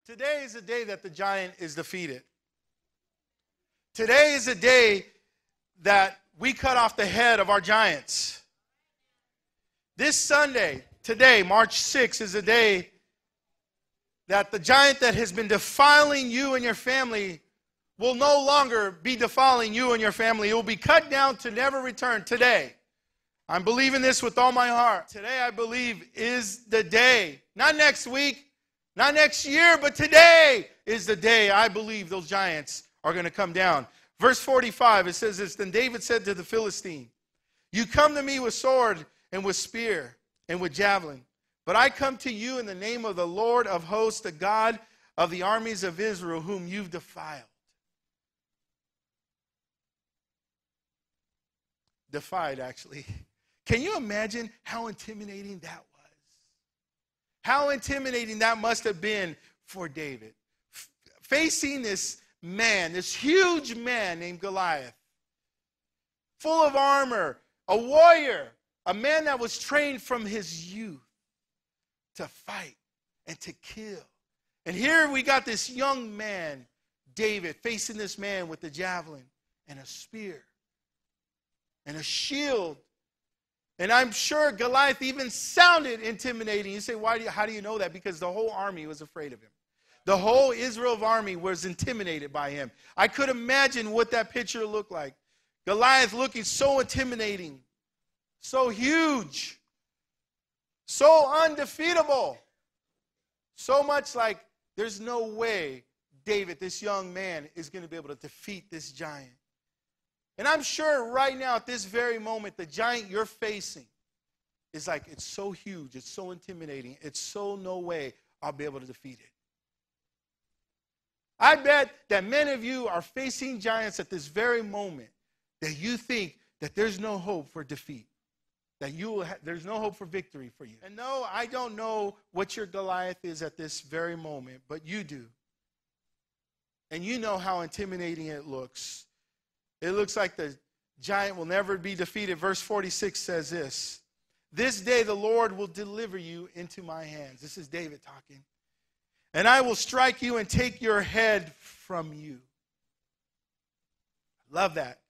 Today is the day that the giant is defeated. Today is the day that we cut off the head of our giants. This Sunday, today, March 6th, is the day that the giant that has been defiling you and your family will no longer be defiling you and your family. It will be cut down to never return today. I'm believing this with all my heart. Today, I believe, is the day. Not next week, not next year, but today is the day I believe those giants are going to come down. Verse 45, it says this, Then David said to the Philistine, You come to me with sword and with spear and with javelin, but I come to you in the name of the Lord of hosts, the God of the armies of Israel, whom you've defiled. Defied, actually. Can you imagine how intimidating that was? How intimidating that must have been for David. Facing this man, this huge man named Goliath, full of armor, a warrior, a man that was trained from his youth to fight and to kill. And here we got this young man, David, facing this man with a javelin and a spear and a shield. And I'm sure Goliath even sounded intimidating. You say, how do you know that? Because the whole army was afraid of him. The whole Israel army was intimidated by him. I could imagine what that picture looked like. Goliath looking so intimidating, so huge, so undefeatable. So much like there's no way David, this young man, is going to be able to defeat this giant. And I'm sure right now at this very moment, the giant you're facing is like, it's so huge, it's so intimidating, it's so no way I'll be able to defeat it. I bet that many of you are facing giants at this very moment that you think that there's no hope for defeat, that there's no hope for victory for you. And no, I don't know what your Goliath is at this very moment, but you do. And you know how intimidating it looks. It looks like the giant will never be defeated. Verse 46 says this, This day the Lord will deliver you into my hands. This is David talking. And I will strike you and take your head from you. Love that.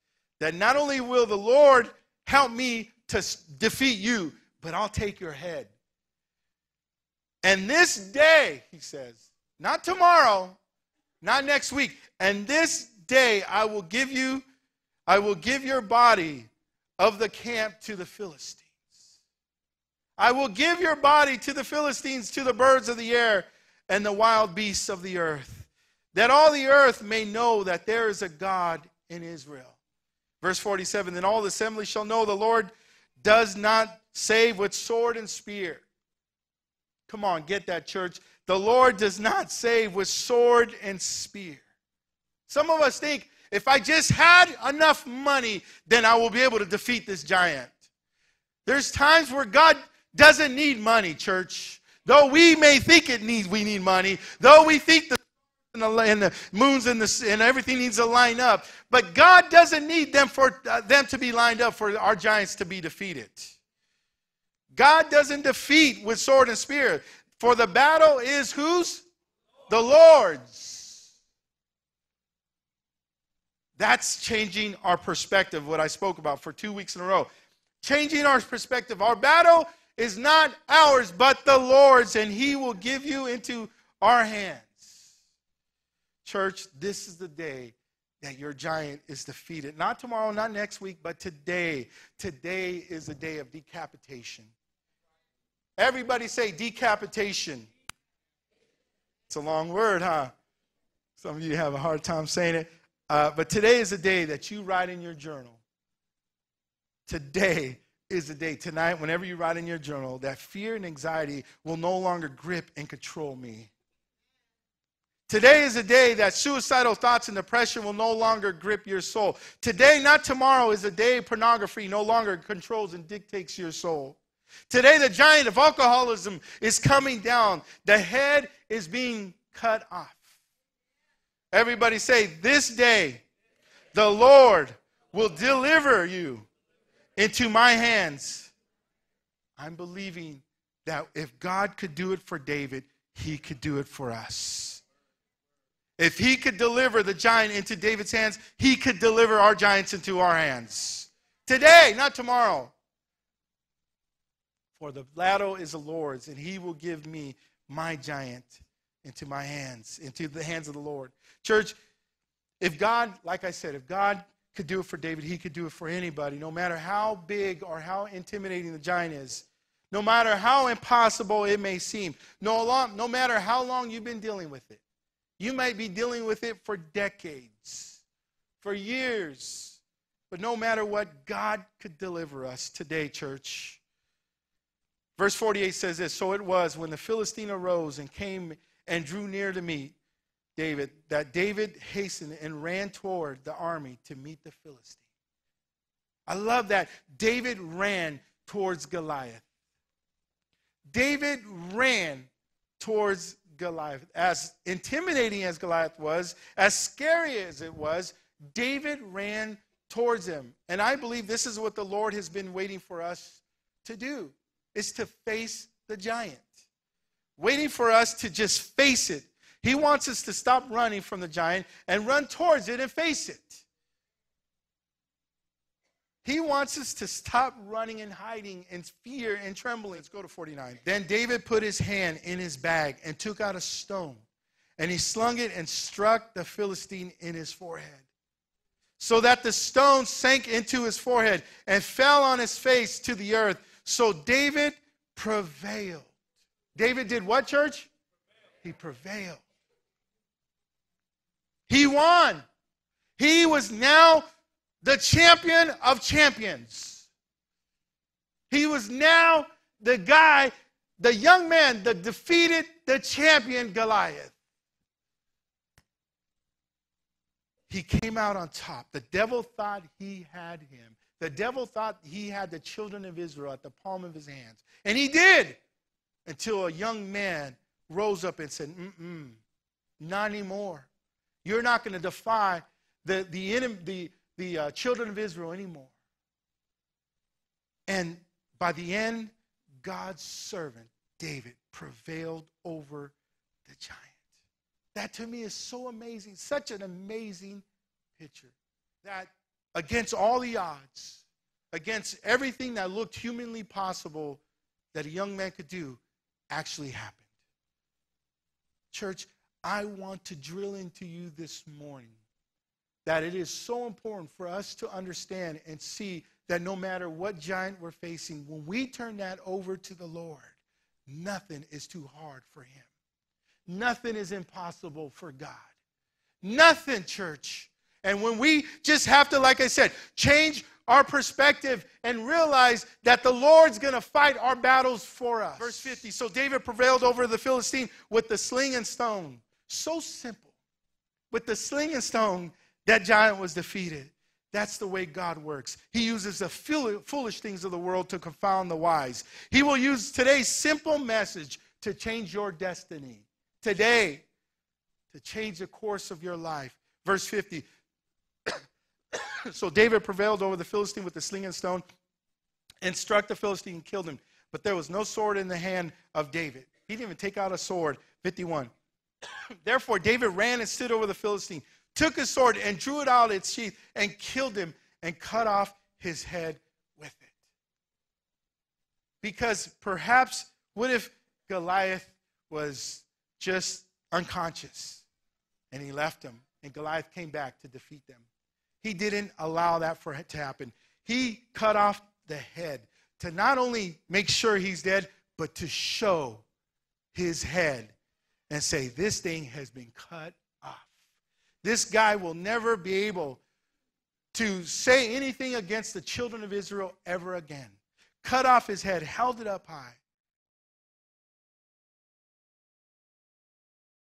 That not only will the Lord help me to defeat you, but I'll take your head. And this day, he says, not tomorrow, not next week, and this day I will give your body of the camp to the Philistines. I will give your body to the Philistines, to the birds of the air, and the wild beasts of the earth, that all the earth may know that there is a God in Israel. Verse 47, Then all the assembly shall know the Lord does not save with sword and spear. Come on, get that, church. The Lord does not save with sword and spear. Some of us think, if I just had enough money, then I will be able to defeat this giant. There's times where God doesn't need money, church. Though we may think we need money, though we think the moons and everything needs to line up, but God doesn't need them for them to be lined up for our giants to be defeated. God doesn't defeat with sword and spear. For the battle is whose? The Lord's. That's changing our perspective, what I spoke about for 2 weeks in a row. Changing our perspective. Our battle is not ours, but the Lord's, and he will give you into our hands. Church, this is the day that your giant is defeated. Not tomorrow, not next week, but today. Today is the day of decapitation. Everybody say decapitation. It's a long word, huh? Some of you have a hard time saying it. But today is the day that you write in your journal. Today is the day, tonight, whenever you write in your journal, that fear and anxiety will no longer grip and control me. Today is the day that suicidal thoughts and depression will no longer grip your soul. Today, not tomorrow, is the day pornography no longer controls and dictates your soul. Today, the giant of alcoholism is coming down. The head is being cut off. Everybody say, this day, the Lord will deliver you into my hands. I'm believing that if God could do it for David, he could do it for us. If he could deliver the giant into David's hands, he could deliver our giants into our hands. Today, not tomorrow. For the battle is the Lord's, and he will give me my giant into my hands, into the hands of the Lord. Church, if God, like I said, if God could do it for David, he could do it for anybody, no matter how big or how intimidating the giant is, no matter how impossible it may seem, no matter how long you've been dealing with it. You might be dealing with it for decades, for years, but no matter what, God could deliver us today, church. Verse 48 says this, so it was when the Philistine arose and came and drew near to meet David, that David hastened and ran toward the army to meet the Philistine. I love that. David ran towards Goliath. David ran towards Goliath. As intimidating as Goliath was, as scary as it was, David ran towards him. And I believe this is what the Lord has been waiting for us to do, is to face the giant. Waiting for us to just face it. He wants us to stop running from the giant and run towards it and face it. He wants us to stop running and hiding in fear and trembling. Let's go to 49. Then David put his hand in his bag and took out a stone, and he slung it and struck the Philistine in his forehead, so that the stone sank into his forehead and fell on his face to the earth. So David prevailed. David did what, church? He prevailed. He won. He was now the champion of champions. He was now the guy, the young man that defeated the champion Goliath. He came out on top. The devil thought he had him. The devil thought he had the children of Israel at the palm of his hands. And he did, until a young man rose up and said, not anymore. You're not going to defy the children of Israel anymore. And by the end, God's servant, David, prevailed over the giant. That to me is so amazing, such an amazing picture. That against all the odds, against everything that looked humanly possible that a young man could do, actually happened. Church, I want to drill into you this morning that it is so important for us to understand and see that no matter what giant we're facing, when we turn that over to the Lord, nothing is too hard for him. Nothing is impossible for God. Nothing, church. And when we just have to, like I said, change our perspective and realize that the Lord's going to fight our battles for us. Verse 50, so David prevailed over the Philistine with the sling and stone. So simple. With the sling and stone, that giant was defeated. That's the way God works. He uses the foolish things of the world to confound the wise. He will use today's simple message to change your destiny. Today, to change the course of your life. Verse 50. So David prevailed over the Philistine with the sling and stone and struck the Philistine and killed him. But there was no sword in the hand of David. He didn't even take out a sword. 51. Therefore David ran and stood over the Philistine, took his sword and drew it out of its sheath and killed him and cut off his head with it. Because perhaps, what if Goliath was just unconscious and he left him and Goliath came back to defeat them? He didn't allow that for it to happen. He cut off the head to not only make sure he's dead, but to show his head and say, this thing has been cut off. This guy will never be able to say anything against the children of Israel ever again. Cut off his head, held it up high.